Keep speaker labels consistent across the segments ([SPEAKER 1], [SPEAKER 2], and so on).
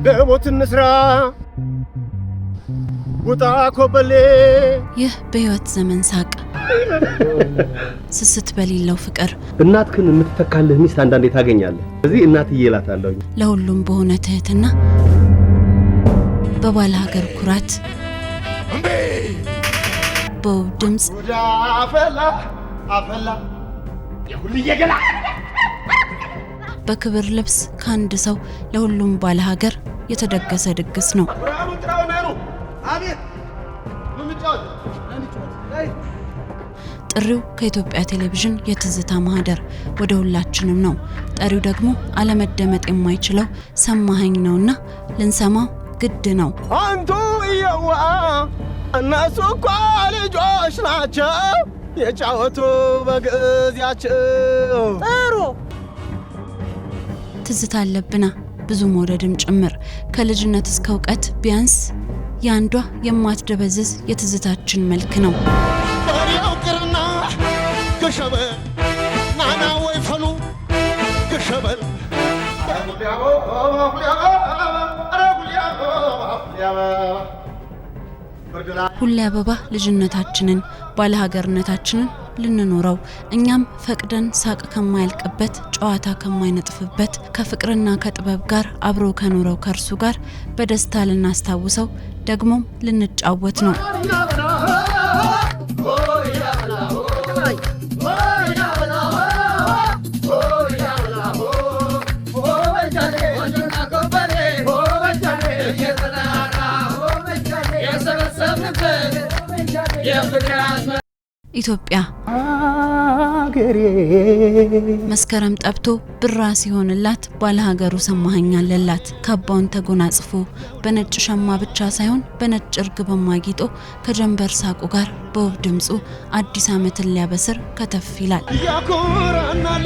[SPEAKER 1] ለሞት እንስራ ውጣ ኮበሌ
[SPEAKER 2] ይህ በህይወት ዘመን ሳቅ ስስት በሌለው ፍቅር
[SPEAKER 1] እናትክን የምትተካልህ ሚስት አንዳንዴ ታገኛለህ ስለዚህ እናትዬ እላታለሁ
[SPEAKER 2] ለሁሉም በሆነ ትህትና በባለ ሀገር ኩራት በውብ ድምፅ
[SPEAKER 1] አፈላ የሁልዬ ገላ
[SPEAKER 2] በክብር ልብስ ከአንድ ሰው ለሁሉም ባለ ሀገር የተደገሰ ድግስ ነው። ጥሪው ከኢትዮጵያ ቴሌቪዥን የትዝታ ማህደር ወደ ሁላችንም ነው። ጠሪው ደግሞ አለመደመጥ የማይችለው ሰማኸኝ ነውና ልንሰማው ግድ ነው።
[SPEAKER 1] አንቱ ይየዋ እነሱ እኮ ልጆች ናቸው የጫወቱ በግዚያቸው
[SPEAKER 2] ጥሩ ትዝታ አለብና ብዙ መውደድም ጭምር ከልጅነት እስከ እውቀት ቢያንስ ያንዷ የማትደበዝዝ የትዝታችን መልክ ነው።
[SPEAKER 1] ባሪያው ቅርና ገሸበል ናና ወይፈኑ ገሸበል
[SPEAKER 2] ሁሌ አበባ ልጅነታችንን ባለ ሀገርነታችንን ልንኖረው እኛም ፈቅደን ሳቅ ከማይልቅበት ጨዋታ ከማይነጥፍበት ከፍቅርና ከጥበብ ጋር አብሮ ከኖረው ከርሱ ጋር በደስታ ልናስታውሰው ደግሞም ልንጫወት ነው። ኢትዮጵያ አገሬ መስከረም ጠብቶ ብራ ሲሆንላት ባለ ሀገሩ ሰማኸኝ አለላት። ካባውን ተጎናጽፎ በነጭ ሸማ ብቻ ሳይሆን በነጭ እርግብም አጊጦ ከጀንበር ሳቁ ጋር በውብ ድምፁ አዲስ ዓመትን ሊያበስር ከተፍ ይላል።
[SPEAKER 1] ያኮራናል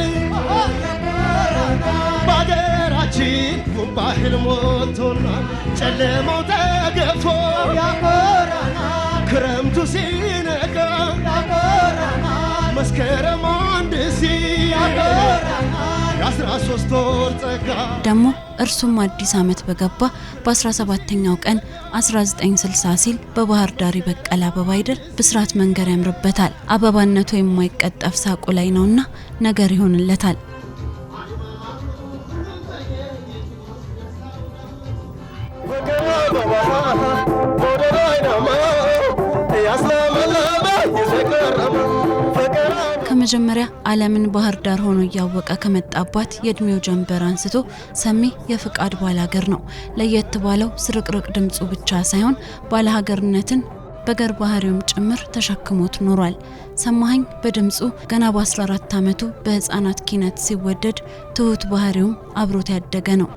[SPEAKER 1] ባገራችን ባህል ሞልቶናል ጨለማው ተገፎ ያኮራናል ክረምቱ ሲነጋ ያኮራናል መስከረም አንድ ያኮራናል 13 ወር ጸጋ
[SPEAKER 2] ደሞ እርሱም አዲስ ዓመት በገባ በ17ኛው ቀን 1960 ሲል በባህር ዳር በቀለ አበባ አይደል ብስራት መንገር ያምርበታል። አበባነቱ የማይቀጠፍ ሳቁ ላይ ነውና ነገር ይሆንለታል። ከመጀመሪያ ዓለምን ባህር ዳር ሆኖ ያወቀ ከመጣባት የእድሜው ጀንበር አንስቶ ሰሚ የፍቃድ ባለ ሀገር ነው። ለየት ባለው ስርቅርቅ ድምፁ ብቻ ሳይሆን ባለ ሀገርነትን በገር ባህሪውም ጭምር ተሸክሞት ኖሯል። ሰማኸኝ በድምፁ ገና በ14 ዓመቱ በህፃናት ኪነት ሲወደድ ትሁት ባህሪውም አብሮት ያደገ ነው።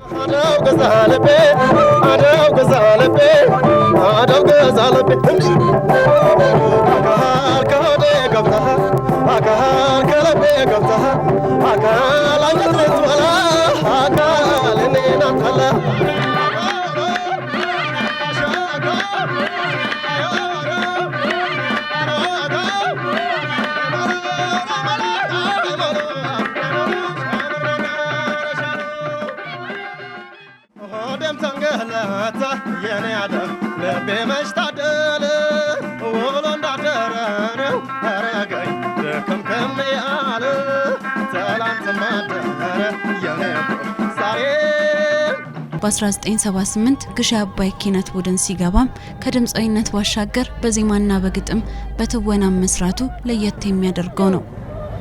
[SPEAKER 2] በ1978 ግሽ አባይ ኪነት ቡድን ሲገባም ከድምጻዊነት ባሻገር በዜማና በግጥም በትወና መስራቱ ለየት የሚያደርገው ነው።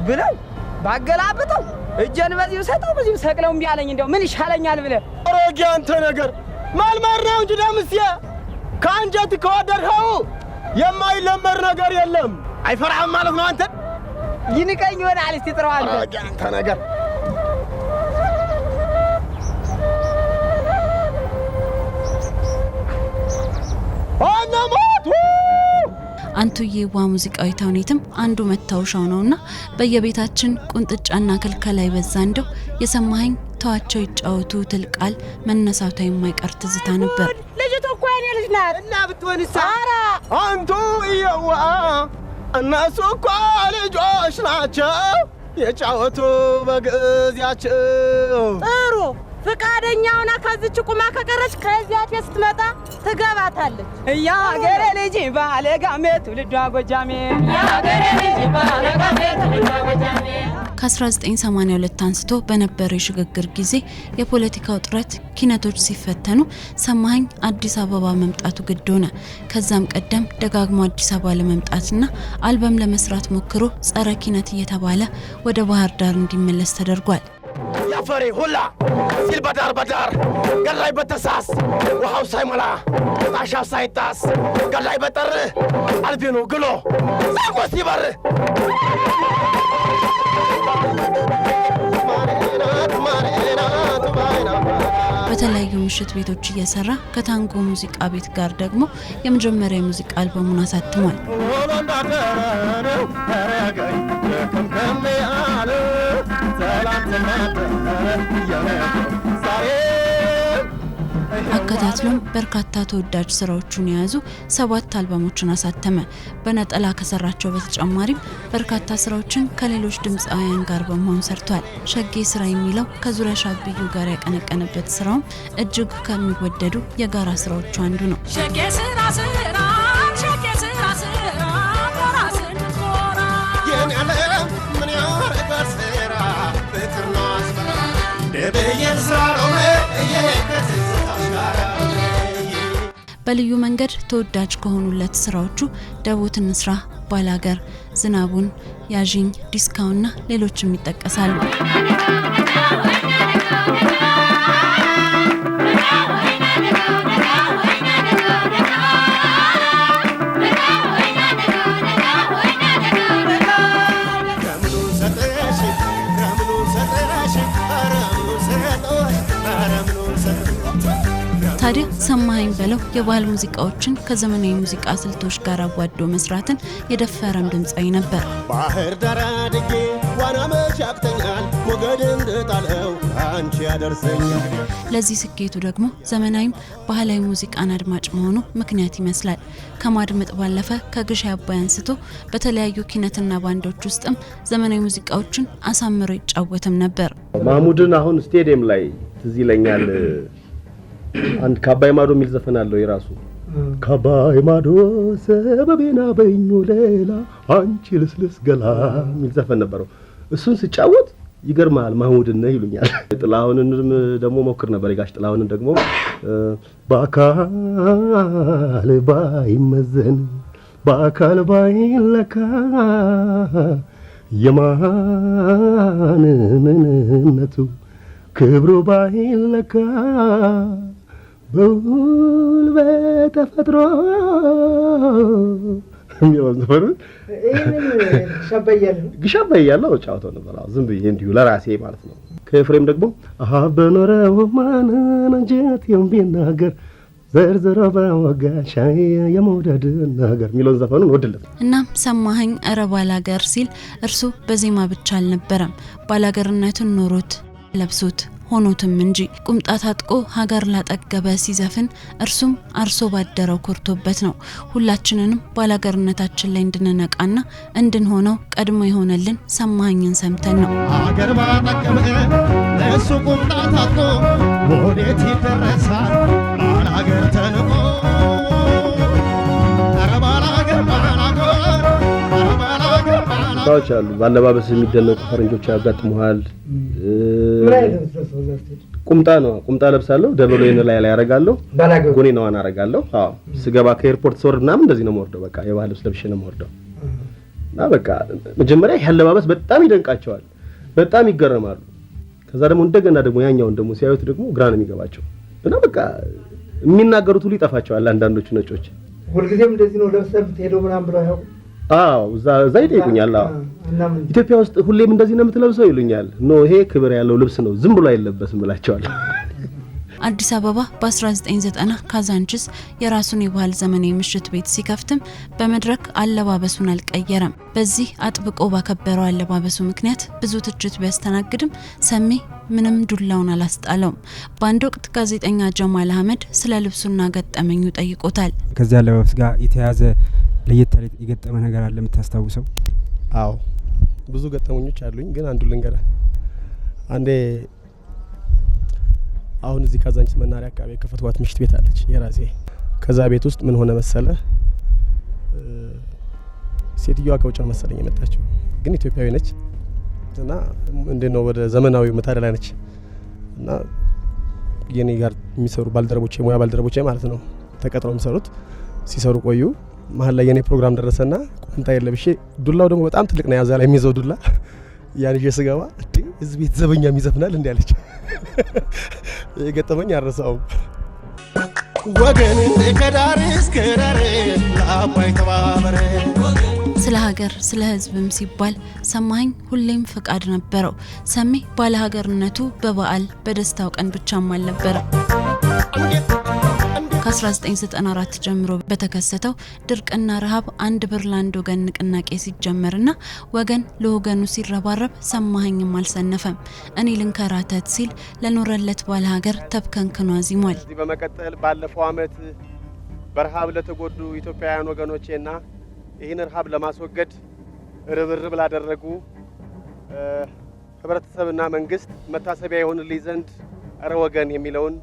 [SPEAKER 3] ብለው ባገላብጠው እጀን በዚሁ ሰጠው በዚሁ ሰቅለው እንቢያለኝ እንደው ምን ይሻለኛል ብለ
[SPEAKER 1] አሮጌ አንተ ነገር ማልማር ነው እንጂ ደምስየ ካንጀት ከወደርኸው የማይለመር ነገር የለም። አይፈራም ማለት ነው። አንተ
[SPEAKER 3] ይንቀኝ ወደ አልስቲ ጥራው አንተ
[SPEAKER 1] አሮጌ አንተ ነገር
[SPEAKER 2] አንቱዬ ዋ ሙዚቃዊ ተውኔትም አንዱ መታወሻው ነውና በየቤታችን ቁንጥጫና ክልከላ ይበዛ እንደው የሰማኸኝ ተዋቸው ይጫወቱ ትልቃል መነሳቷ የማይቀር ትዝታ ነበር።
[SPEAKER 3] ልጅቱ እኮ የኔ ልጅ ናት እና ብትወንሳ አራ
[SPEAKER 1] አንቱ ይየዋ እነሱ እኮ ልጆች ናቸው የጫወቱ በግዚያቸው
[SPEAKER 3] ጥሩ
[SPEAKER 4] ፍቃደኛውና ከዚች ቁማ ከቀረች ከዚያ ስትመጣ ትገባታለች
[SPEAKER 3] ያ ገሬ ልጅ ባለጋሜ ትውልዷ ጎጃሜ ያ ገሬ ልጅ ባለጋሜ ትውልዷ ጎጃሜ
[SPEAKER 2] ከ1982 አንስቶ በነበረው የሽግግር ጊዜ የፖለቲካው ጥረት ኪነቶች ሲፈተኑ ሰማኸኝ አዲስ አበባ መምጣቱ ግድ ሆነ። ከዛም ቀደም ደጋግሞ አዲስ አበባ ለመምጣትና አልበም ለመስራት ሞክሮ ጸረ ኪነት እየተባለ ወደ ባህር ዳር እንዲመለስ ተደርጓል።
[SPEAKER 1] ያፈሪ ሁላ ሲል በዳር ገላይ በተሳስ ውሃው ሳይሞላ ጣሻው ሳይጣስ ገላይ በጠር አልቢኑ ግሎ ዛጎስ ይበር
[SPEAKER 2] በተለያዩ ምሽት ቤቶች እየሰራ ከታንጎ ሙዚቃ ቤት ጋር ደግሞ የመጀመሪያ የሙዚቃ አልበሙን አሳትሟል። አከታትሎም በርካታ ተወዳጅ ስራዎችን የያዙ 7 አልበሞችን አሳተመ። በነጠላ ከሰራቸው በተጨማሪም በርካታ ስራዎችን ከሌሎች ድምፃውያን ጋር በመሆን ሰርቷል። ሸጌ ስራ የሚለው ከዙሪያ ሻብዩ ጋር ያቀነቀነበት ስራውም እጅግ ከሚወደዱ የጋራ ስራዎቹ አንዱ ነው።
[SPEAKER 5] ሸጌ ስራ ስራ ሸጌ ስራ ስራ ራስን ኮራ
[SPEAKER 1] የኔ ምን ያረጋል ስራ ፍቅርና አስመራ ደበየን ስራው
[SPEAKER 2] በልዩ መንገድ ተወዳጅ ከሆኑለት ስራዎቹ ደቦት እንስራ፣ ባላገር፣ ዝናቡን፣ ያዥኝ፣ ዲስካውና ሌሎችም ይጠቀሳሉ። ታዲያ ሰማኸኝ በለው የባህል ሙዚቃዎችን ከዘመናዊ ሙዚቃ ስልቶች ጋር አዋዶ መስራትን የደፈረም ድምፃዊ ነበር።
[SPEAKER 1] ባህር ዳር አድጌ ዋና መቻክተኛል ሞገድ እንደጣለው አንቺ ያደርሰኛል።
[SPEAKER 2] ለዚህ ስኬቱ ደግሞ ዘመናዊም ባህላዊ ሙዚቃን አድማጭ መሆኑ ምክንያት ይመስላል። ከማድመጥ ባለፈ ከግሽ አባይ አንስቶ በተለያዩ ኪነትና ባንዶች ውስጥም ዘመናዊ ሙዚቃዎችን አሳምሮ ይጫወትም ነበር።
[SPEAKER 6] ማሙድን አሁን ስቴዲየም ላይ ትዝ ይለኛል አንድ ካባይ ማዶ የሚል ዘፈን አለው የራሱ ካባይ ማዶ ሰበቤና በእኙ ሌላ አንቺ ልስልስ ገላ የሚል ዘፈን ነበረው። እሱን ስጫወት ይገርማል ማሙድን ነው ይሉኛል። ጥላሁንንም ደግሞ ሞክር ነበር። የጋሽ ጥላሁንን ደግሞ በአካል ባይመዘን በአካል ባይለካ የማን ምንነቱ ክብሩ ባይለካ በውል በተፈጥሮ የሚለው ዘፈኑ ግሻበያለው ጫውተው ነበር። ዝም ብዬ እንዲሁ ለራሴ ማለት ነው። ከኤፍሬም ደግሞ በኖረው ማንን አንጀት የሚናገር ዘርዘሮ በወጋሻ የመውደድ ነገር የሚለውን ዘፈኑን ወድለት።
[SPEAKER 2] እናም ሰማኸኝ ኧረ ባላገር ሲል እርሱ በዜማ ብቻ አልነበረም ባላገርነትን ኖሮት ለብሶት ሆኖትም እንጂ ቁምጣ ታጥቆ ሀገር ላጠገበ ሲዘፍን እርሱም አርሶ ባደረው ኮርቶበት ነው። ሁላችንንም ባላገርነታችን ላይ እንድንነቃና እንድንሆነው ቀድሞ የሆነልን ሰማኸኝን ሰምተን ነው።
[SPEAKER 1] ሀገር ባጠገበ ለሱ ቁምጣ ታጥቆ ወዴት ይደረሳል ባላገር ተንቆ ኧረ ባላገር ባላገር
[SPEAKER 6] ታዎች አሉ። ባለባበስ የሚደነቁ ፈረንጆች ያጋጥሙሃል። ቁምጣ ነው ቁምጣ ለብሳለሁ ደበሎዬን ላይ ያረጋለሁ ጎኔ ነው አናረጋለሁ። አዎ ስገባ ከኤርፖርት ሶርና እንደዚህ ነው የምወርደው። በቃ የባህል ልብስ ለብሼ ነው የምወርደው እና በቃ መጀመሪያ ያለባበስ በጣም ይደንቃቸዋል፣ በጣም ይገረማሉ። ከዛ ደግሞ እንደገና ደግሞ ያኛውን ደግሞ ሲያዩት ደግሞ ግራ ነው የሚገባቸው እና በቃ የሚናገሩት ሁሉ ይጠፋቸዋል። አንዳንዶቹ ነጮች
[SPEAKER 7] ሁልጊዜም እንደዚህ ነው ለብሰህ ትሄደው ምናምን ብለው ያው
[SPEAKER 6] አዎ እዛ ይጠይቁኛል። አዎ ኢትዮጵያ ውስጥ ሁሌም እንደዚህ ነው የምትለብሰው ይሉኛል። ኖ ይሄ ክብር ያለው ልብስ ነው ዝም ብሎ አይለበስም እላቸዋለሁ።
[SPEAKER 2] አዲስ አበባ በ1990 ካዛንቺስ የራሱን የባህል ዘመናዊ ምሽት ቤት ሲከፍትም በመድረክ አለባበሱን አልቀየረም። በዚህ አጥብቆ ባከበረው አለባበሱ ምክንያት ብዙ ትችት ቢያስተናግድም ሰሚ ምንም ዱላውን አላስጣለውም። በአንድ ወቅት ጋዜጠኛ ጀማል አህመድ ስለ ልብሱና ገጠመኙ ጠይቆታል።
[SPEAKER 8] ከዚያ አለባበስ ጋር የተያዘ ለየት ያለ የገጠመ ነገር አለ የምታስታውሰው?
[SPEAKER 6] አዎ ብዙ ገጠመኞች አሉኝ፣ ግን አንዱ ልንገርህ። አንዴ አሁን እዚህ ካዛንቺስ መናሪያ አካባቢ ከፈትኳት ምሽት ቤት አለች የራሴ። ከዛ ቤት ውስጥ ምን ሆነ መሰለ ሴትዮዋ ከውጭ መሰለኝ የመጣችው ግን ኢትዮጵያዊ ነች እና እንደነው ወደ ዘመናዊው መታደላ ነች እና የኔ ጋር የሚሰሩ ባልደረቦቼ ሙያ ባልደረቦቼ ማለት ነው ተቀጥረው የሚሰሩት ሲሰሩ ቆዩ። መሀል ላይ የኔ ፕሮግራም ደረሰና ቁምጣ የለብሼ ዱላው ደግሞ በጣም ትልቅ ነው ያዛ ላይ የሚይዘው ዱላ ያን ይዤ ስገባ እዚህ ቤት ዘበኛ የሚዘፍናል እንዴ አለች። የገጠመኝ አረሳውም።
[SPEAKER 1] ወገን ከዳር እስከ ዳር ለአባይ ተባበረ።
[SPEAKER 2] ስለ ሀገር ስለ ህዝብም ሲባል ሰማኸኝ ሁሌም ፍቃድ ነበረው። ሰሚ ባለ ሀገርነቱ በበዓል በደስታው ቀን ብቻም አልነበረም። ከ1994 ጀምሮ በተከሰተው ድርቅና ረሃብ አንድ ብር ለአንድ ወገን ንቅናቄ ሲጀመርና ወገን ለወገኑ ሲረባረብ ሰማኸኝም አልሰነፈም። እኔ ልንከራተት ሲል ለኖረለት ባለ ሀገር ተብከንክኖ አዚሟል።
[SPEAKER 6] እዚህ በመቀጠል ባለፈው አመት በረሃብ ለተጎዱ ኢትዮጵያውያን ወገኖቼና ይህን ረሃብ ለማስወገድ ርብርብ ላደረጉ ህብረተሰብና መንግስት መታሰቢያ ይሆንልኝ ዘንድ እረ ወገን የሚለውን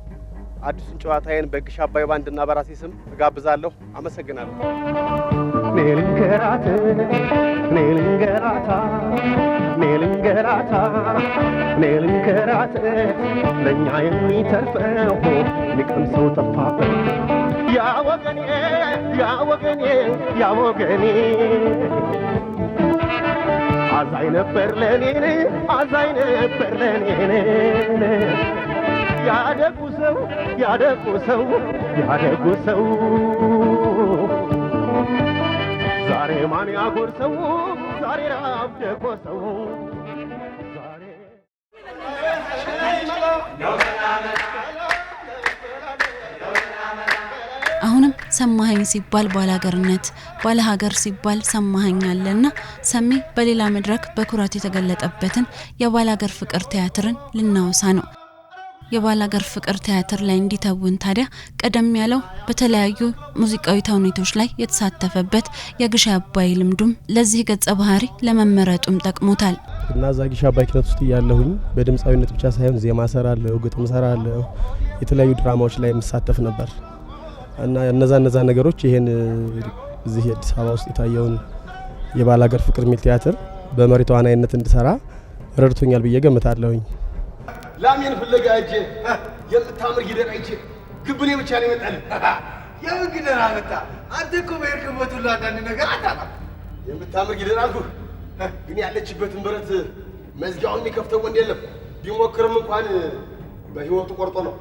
[SPEAKER 6] አዲሱን ጨዋታዬን በግሽ አባይ ባንድና በራሴ ስም እጋብዛለሁ። አመሰግናለሁ።
[SPEAKER 1] ኔልንገራታ ለኛ የሚተርፈው ንቀምሰው ጠፋበት። ያ ወገኔ አዛኝ ነበር ለኔ ያደጉ ሰው ዛሬ ማን ያጎርሰው ዛሬ ራብ ደቆሰው ዛሬ
[SPEAKER 2] አሁንም ሰማኸኝ ሲባል ባላገርነት ባለሀገር ሲባል ሰማኸኝ አለና ሰሚ በሌላ መድረክ በኩራት የተገለጠበትን የባላገር ፍቅር ቲያትርን ልናወሳ ነው። የባላገር ፍቅር ቲያትር ላይ እንዲተውን ታዲያ ቀደም ያለው በተለያዩ ሙዚቃዊ ተውኔቶች ላይ የተሳተፈበት የግሽ አባይ ልምዱም ለዚህ ገጸ ባህሪ ለመመረጡም ጠቅሞታል።
[SPEAKER 6] እና ዛጊሽ አባይ ኪነት ውስጥ ያለሁኝ በድምጻዊነት ብቻ ሳይሆን ዜማ ሰራለሁ፣ ግጥም ሰራለሁ፣ የተለያዩ ድራማዎች ላይ መሳተፍ ነበር እና እነዛ ነገሮች ይሄን እዚህ አዲስ አበባ ውስጥ የታየውን የባላገር ፍቅር ሚል ቲያትር በመሪ ተዋናይነት እንድሰራ ረድቶኛል ብዬ ገምታለሁኝ።
[SPEAKER 1] ላሜን ፍለጋ እጄ የምታምር ጊደር አይቼ ግብኔ ብቻ ነው ይመጣል።
[SPEAKER 7] የምን ጊደር አመጣ? አንተ እኮ በእርክቦት ሁሉ አንዳንድ ነገር አታጣም።
[SPEAKER 1] የምታምር ጊደር አልኩህ፣ ግን ያለችበትን ብረት መዝጊያውን የሚከፍተው ወንድ የለም። ቢሞክርም እንኳን በህይወቱ ቆርጦ ነው።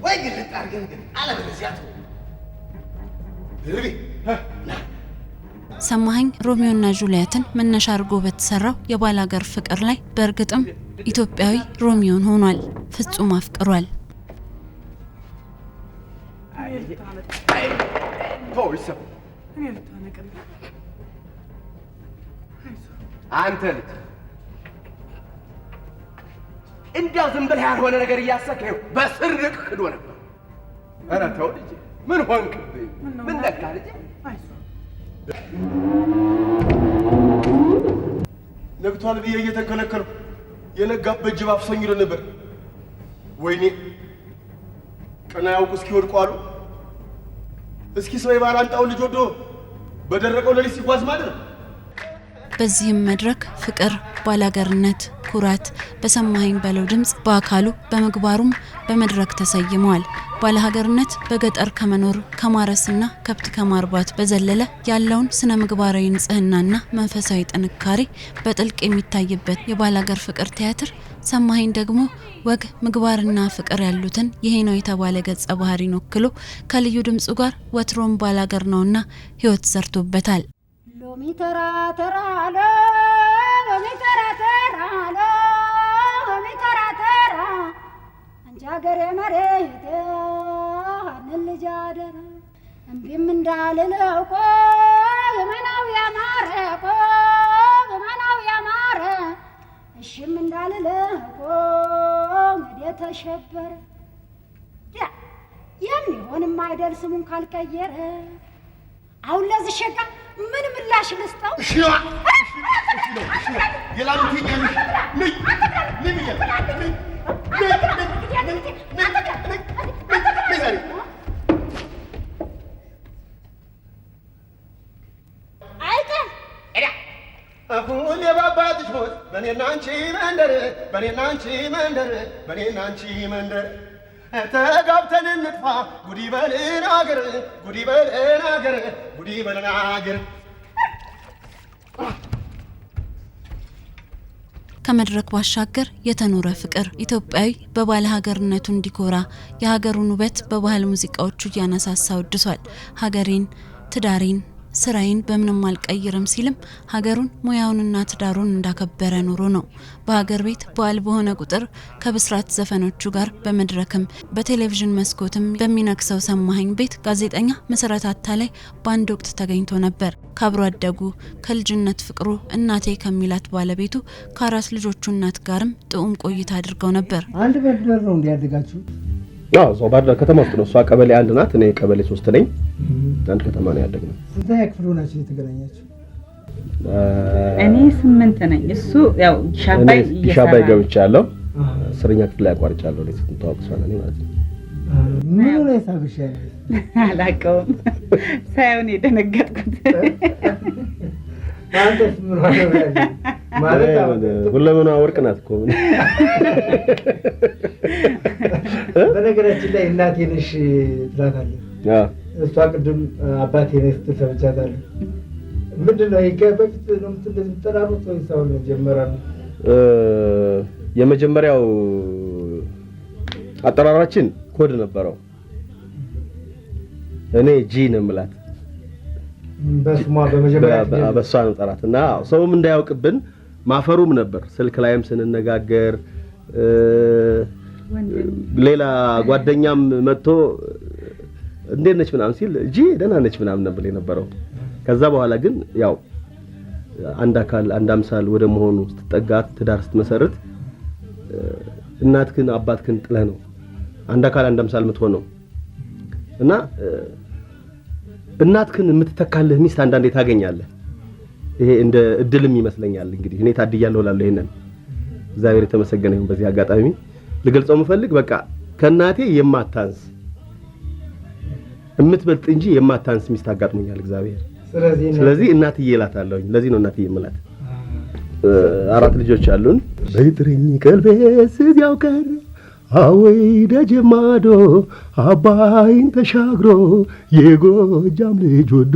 [SPEAKER 7] ወይ ግን ልጣርገን ግን አለበለዚያ
[SPEAKER 1] ድርቢ
[SPEAKER 2] ሰማኸኝ ሮሚዮና ጁሊየትን መነሻ አድርጎ በተሰራው የባላገር ፍቅር ላይ በእርግጥም ኢትዮጵያዊ ሮሚዮን ሆኗል፣ ፍጹም አፍቅሯል።
[SPEAKER 1] አንተ ልጅ እንዲያው ዝም ብለህ ያልሆነ ነገር እያሰከው በስርቅ ክዶ ነበር። ኧረ ተው ልጅ፣ ምን ሆንክብኝ? ምን ነካ ልጅ? ነግቷል ብዬ እየተከለከልኩ የነጋበት ጅብ አፍሶኝ ይሎ ነበር። ወይኔ ቀና ያውቁ እስኪ ወድቁ አሉ። እስኪ ሰው የባላንጣው ልጅ ወዶ በደረቀው ሌሊት ሲጓዝ ማለት ነው።
[SPEAKER 2] በዚህም መድረክ ፍቅር፣ ባላገርነት፣ ኩራት በሰማኸኝ በለው ድምጽ በአካሉ በመግባሩም በመድረክ ተሰይመዋል። ባለሀገርነት በገጠር ከመኖር ከማረስና ከብት ከማርባት በዘለለ ያለውን ስነ ምግባራዊ ንጽህናና መንፈሳዊ ጥንካሬ በጥልቅ የሚታይበት የባላገር ፍቅር ቲያትር ሰማኸኝ ደግሞ ወግ ምግባርና ፍቅር ያሉትን ይሄ ነው የተባለ ገጸ ባህሪን ወክሎ ከልዩ ድምጹ ጋር ወትሮም ባላገር ነውና ህይወት ሰርቶበታል።
[SPEAKER 9] ሎሚ ተራ ተራ ሎሚ ተራ ተራ ሎሚ ተራ ተራ አንቺ ሀገሬ መሬቴ አንልጅ አደራ እምቢም እንዳልለው የመናው ያማረ የመናው ያማረ እሺም እንዳልለው ወዴ ተሸበረ የሚሆንም አይደል ስሙን ካልቀየረ አሁን ለዚህ ሸጋ ምን ምላሽ ልስጠው?
[SPEAKER 1] እሺ ነው የላምቲ በኔና አንቺ መንደር በኔና አንቺ መንደር በኔና አንቺ መንደር ተጋብተን እንጥፋ ጉዲ በልን አገር ጉዲ በልን አገር ጉዲ በልን አገር።
[SPEAKER 2] ከመድረክ ባሻገር የተኖረ ፍቅር ኢትዮጵያዊ በባለ ሀገርነቱ እንዲኮራ የሀገሩን ውበት በባህል ሙዚቃዎቹ እያነሳሳ ወድሷል። ሀገሬን፣ ትዳሬን፣ ስራዬን በምንም አልቀይርም ሲልም ሀገሩን ሙያውንና ትዳሩን እንዳከበረ ኑሮ ነው። በሀገር ቤት በዓል በሆነ ቁጥር ከብስራት ዘፈኖቹ ጋር በመድረክም በቴሌቪዥን መስኮትም በሚነክሰው ሰማኸኝ ቤት ጋዜጠኛ መሰረት አታላይ በአንድ ወቅት ተገኝቶ ነበር። ከአብሮ አደጉ ከልጅነት ፍቅሩ እናቴ ከሚላት ባለቤቱ ከአራት ልጆቹ እናት ጋርም ጥዑም ቆይታ አድርገው ነበር።
[SPEAKER 10] አንድ በድር ነው እንዲያደጋችሁ?
[SPEAKER 6] አዎ ዞ ባድር ከተማ ውስጥ ነው። እሷ ቀበሌ 1 ናት፣ እኔ ቀበሌ 3 ነኝ። አንድ ከተማ ነው ያደግነው።
[SPEAKER 10] ስንተኛ ክፍል ሆናችሁ የተገናኛችሁ?
[SPEAKER 11] እኔ 8 ነኝ። እሱ ያው ሻባይ
[SPEAKER 6] ገብቻለሁ። 10ኛ ክፍል ላይ አቋርጫለሁ። እኔ ስትንተዋወቅ እሷ ነኝ ማለት ነው።
[SPEAKER 10] ምን ነው የሳብሻለ?
[SPEAKER 11] አላውቀውም። ሳይሆን የደነገጥኩት
[SPEAKER 10] አንተስ ምን ሆነህ ማለት
[SPEAKER 6] ሁለመና ወርቅ ናት እኮ።
[SPEAKER 10] በነገራችን ላይ እናቴ ነሽ ትላታለህ። እሷ ቅድም አባቴ ነሽ ትሰብቻታለህ። ምንድነው በፊት ነው የምትጠራሩት ወይስ አሁን ጀመረ ነው?
[SPEAKER 6] የመጀመሪያው አጠራራችን ኮድ ነበረው። እኔ ጂ ነው የምላት
[SPEAKER 10] በስሟ በመጀመሪያ
[SPEAKER 6] በሷ ነው ጠራትና ሰውም እንዳያውቅብን ማፈሩም ነበር። ስልክ ላይም ስንነጋገር ሌላ ጓደኛም መጥቶ እንዴት ነች ምናምን ሲል ጂ ደህና ነች ምናምን ነበር የነበረው። ከዛ በኋላ ግን ያው አንድ አካል አንድ አምሳል ወደ መሆኑ ስትጠጋት ትዳር ስትመሰርት እናትክን አባትክን ጥለህ ነው አንድ አካል አንድ አምሳል የምትሆነው እና እናትክን የምትተካልህ ሚስት አንዳንዴ ታገኛለህ። ይሄ እንደ እድልም ይመስለኛል። እንግዲህ እኔ ታድያለሁ እላለሁ። ይሄንን እግዚአብሔር የተመሰገነ ይሁን። በዚህ አጋጣሚ ልገልጸው የምፈልግ በቃ ከእናቴ የማታንስ የምትበልጥ እንጂ የማታንስ ሚስት አጋጥሞኛል እግዚአብሔር። ስለዚህ እናትዬ እላታለሁ። ለዚህ ነው እናትዬ የምላት። 4 ልጆች አሉን። በይጥሪኝ ቀልቤስ እዚያው ቀረ አወይ ደጀማዶ አባይን ተሻግሮ የጎጃም ልጅ ወዶ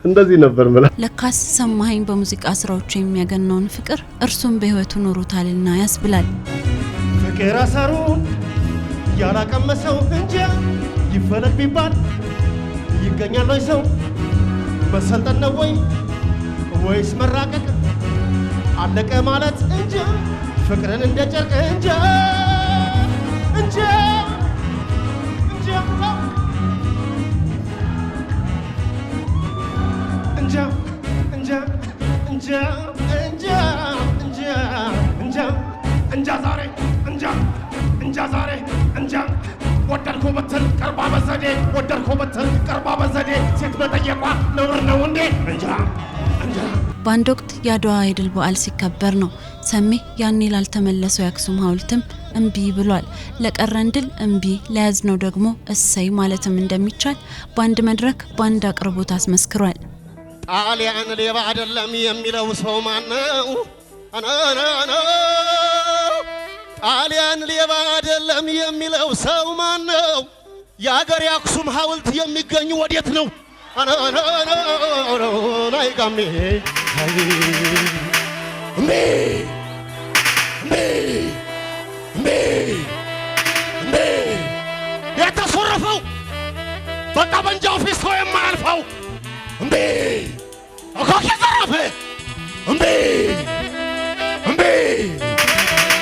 [SPEAKER 6] እንደዚህ ነበር ማለት።
[SPEAKER 2] ለካስ ሰማኸኝ በሙዚቃ ስራዎቹ የሚያገናውን ፍቅር እርሱም በህይወቱ ኖሮታልና ያስብላል።
[SPEAKER 1] ፍቅር አሰሩ ያላቀመሰው እንጂ ይፈለግ ቢባል ይገኛል ወይ ሰው? መሰልጠን ነው ወይስ መራቀቅ? አለቀ ማለት እንጂ ፍቅርን እንደ ጨርቅ እንጂ እንጂ ዛሬ ወደድኩ በትል ቀርባ በዘዴ ሴት መጠየቋ ነውር ነው እንዴ?
[SPEAKER 2] በአንድ ወቅት የአድዋ የድል በዓል ሲከበር ነው ሰሜ ያኔ ላልተመለሰው የአክሱም ሐውልትም እምቢ ብሏል። ለቀረን ድል እምቢ ለያዝነው ደግሞ እሰይ ማለትም እንደሚቻል በአንድ መድረክ በአንድ አቅርቦት አስመስክሯል።
[SPEAKER 1] ጣሊያን ሌባ አይደለም የሚለው ሰው ማን ነው? ጣሊያን ሌባ አይደለም የሚለው ሰው ማን ነው? የአገር የአክሱም ሐውልት የሚገኙ ወዴት ነው? ናይቃሜ የተሶረፈው በጠመንጃው ፊት ሰው የማያልፈው እምቢ እኮኪ ዘረፈ እምቢ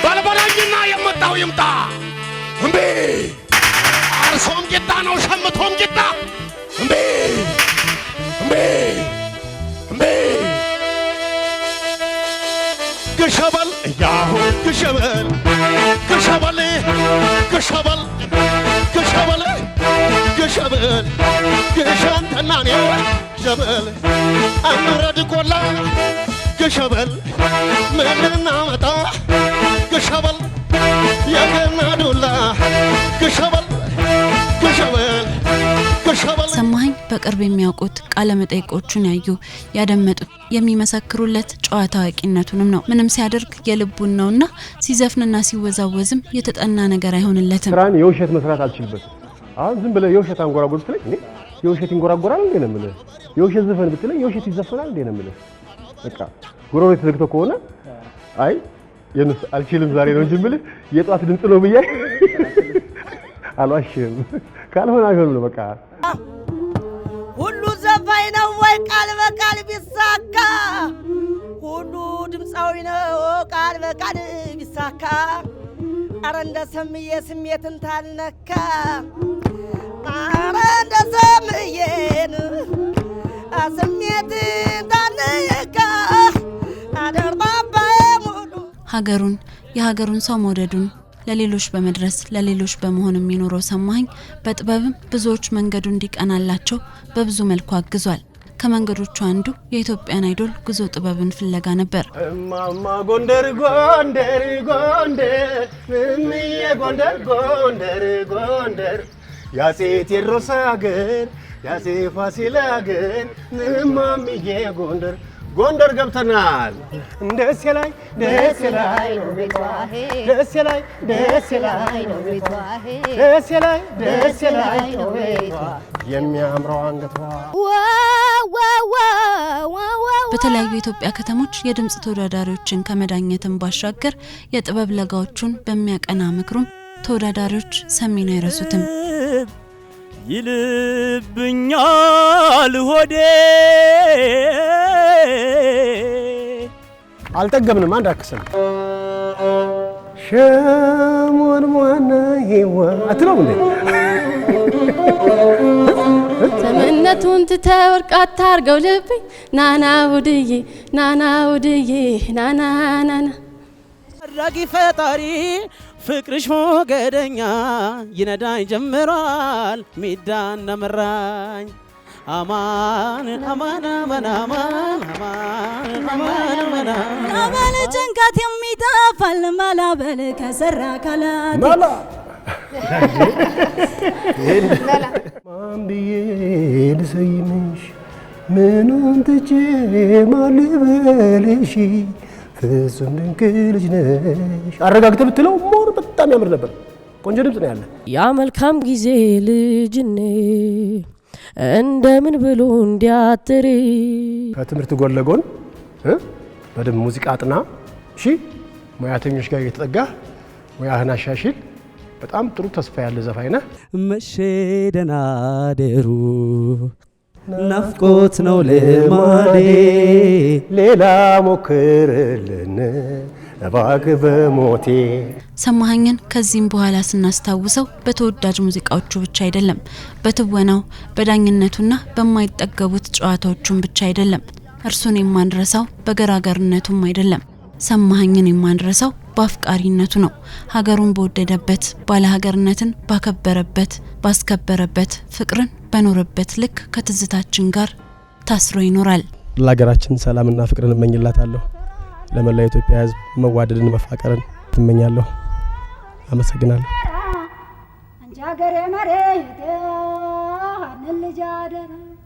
[SPEAKER 1] በልበለኝና የመጣው ይምጣ እምቢ አርሶም ጌታ ነው ሸምቶም ጌታ እምቢ ግሸበል ያሁ ግሸበል ግሸንተናኔ ሸበል አመረድ ቆላ ግሸበል ምንና መጣ ግሸበል የገና ዱላ ግሸበል
[SPEAKER 2] ሰማኸኝ በቅርብ የሚያውቁት ቃለ መጠይቆቹን ያዩ ያደመጡት የሚመሰክሩለት ጨዋታ አዋቂነቱንም ነው። ምንም ሲያደርግ የልቡን ነውና ሲዘፍንና ሲወዛወዝም የተጠና ነገር አይሆንለትም።
[SPEAKER 1] ስራን የውሸት መስራት አልችልበትም። አሁን ዝም ብለህ የውሸት አንጎራጉር ብትለኝ እኔ የውሸት ይንጎራጎራል እንዴ ነው የምልህ። የውሸት ዘፈን ብትለኝ የውሸት ይዘፈናል እንዴ ነው የምልህ። በቃ ጉሮሮ ተዘግቶ ከሆነ አይ የነሱ አልችልም ዛሬ ነው እንጂ የምልህ የጧት ድምጽ ነው ብዬ አልዋሽም። ካልሆነ አይሆንም ነው በቃ።
[SPEAKER 4] ሁሉ ዘፋኝ ነው ወይ ቃል በቃል ቢሳካ? ሁሉ ድምፃዊ ነው ቃል በቃል ቢሳካ? አረ እንደ ሰምዬ ስሜትን ታልነካ፣ አረ እንደ ሰምዬን ስሜትን ታልነካ አደርባባዬ ሙሉ
[SPEAKER 2] ሀገሩን የሀገሩን ሰው መውደዱን ለሌሎች በመድረስ ለሌሎች በመሆን የሚኖረው ሰማኸኝ በጥበብም ብዙዎች መንገዱ እንዲቀናላቸው በብዙ መልኩ አግዟል። ከመንገዶቹ አንዱ የኢትዮጵያን አይዶል ጉዞ ጥበብን ፍለጋ ነበር።
[SPEAKER 1] እማማ ጎንደር ጎንደር ጎንደር እምዬ ጎንደር ጎንደር ጎንደር ያጼ ቴዎድሮስ ሀገር ያጼ ፋሲል ሀገር እማምዬ ጎንደር ጎንደር ገብተናል። ደስ ላይ ደስ ላይ ነው ቤቷ ደስ ላይ ደስ ላይ ነው ቤቷ ደስ ላይ ደስ ላይ ነው ቤቷ የሚያምረው አንገቷ።
[SPEAKER 2] በተለያዩ የኢትዮጵያ ከተሞች የድምጽ ተወዳዳሪዎችን ከመዳኘትን ባሻገር የጥበብ ለጋዎቹን በሚያቀና ምክሩም ተወዳዳሪዎች ሰሚን አይረሱትም።
[SPEAKER 12] ይልብኛል ሆዴ
[SPEAKER 1] አልጠገብንም አንድ አክሰን ሸሞን ሞና ይዋ አትለውም እንዴ
[SPEAKER 13] ዘመነቱን ትተህ ወርቃት ታርገው ልብኝ ናና ውድዬ ናና ውድዬ ናና ናና
[SPEAKER 12] ረጊ ፈጣሪ ፍቅርሽ ሞገደኛ ይነዳኝ ጀምሯል ሚዳን ነምራኝ አማን አማን አማን አማን አማን አማን
[SPEAKER 13] አማን ጭንቀት የሚጠፋል ማላበል ከሰራ ካላት
[SPEAKER 1] ማላ ማን ብዬ ልሰይምሽ ምኑን ትቼ ማን ልበልሽ ፍጹም ድንቅ ልጅ ነሽ አረጋግተህ ብትለው ሞር በጣም ያምር ነበር። ቆንጆ ድምጽ ነው ያለ።
[SPEAKER 13] ያ መልካም ጊዜ ልጅኔ እንደምን ብሎ እንዲያጥሪ
[SPEAKER 1] ከትምህርት ጎን ለጎን በደንብ ሙዚቃ አጥና። እሺ ሙያተኞች ጋር እየተጠጋ ሙያህን አሻሽል። በጣም ጥሩ ተስፋ ያለ ዘፋኝ ነህ።
[SPEAKER 12] መቼ ደህና አደሩ ናፍቆት ነው ልማዴ
[SPEAKER 1] ሌላ ሞክርልን እባክህ በሞቴ።
[SPEAKER 2] ሰማኸኝን ከዚህም በኋላ ስናስታውሰው በተወዳጅ ሙዚቃዎቹ ብቻ አይደለም፣ በትወናው በዳኝነቱና በማይጠገቡት ጨዋታዎቹም ብቻ አይደለም። እርሱን የማንረሳው በገራገርነቱም አይደለም። ሰማኸኝን የማንረሳው በአፍቃሪነቱ ነው። ሀገሩን በወደደበት ባለሀገርነትን ባከበረበት ባስከበረበት ፍቅርን በኖረበት ልክ ከትዝታችን ጋር ታስሮ ይኖራል።
[SPEAKER 6] ለሀገራችን ሰላምና ፍቅርን እመኝላታለሁ። ለመላው ኢትዮጵያ ሕዝብ መዋደድን መፋቀርን ትመኛለሁ። አመሰግናለሁ።
[SPEAKER 9] አንቺ ሀገሬ መሬቴ አንልጃደረ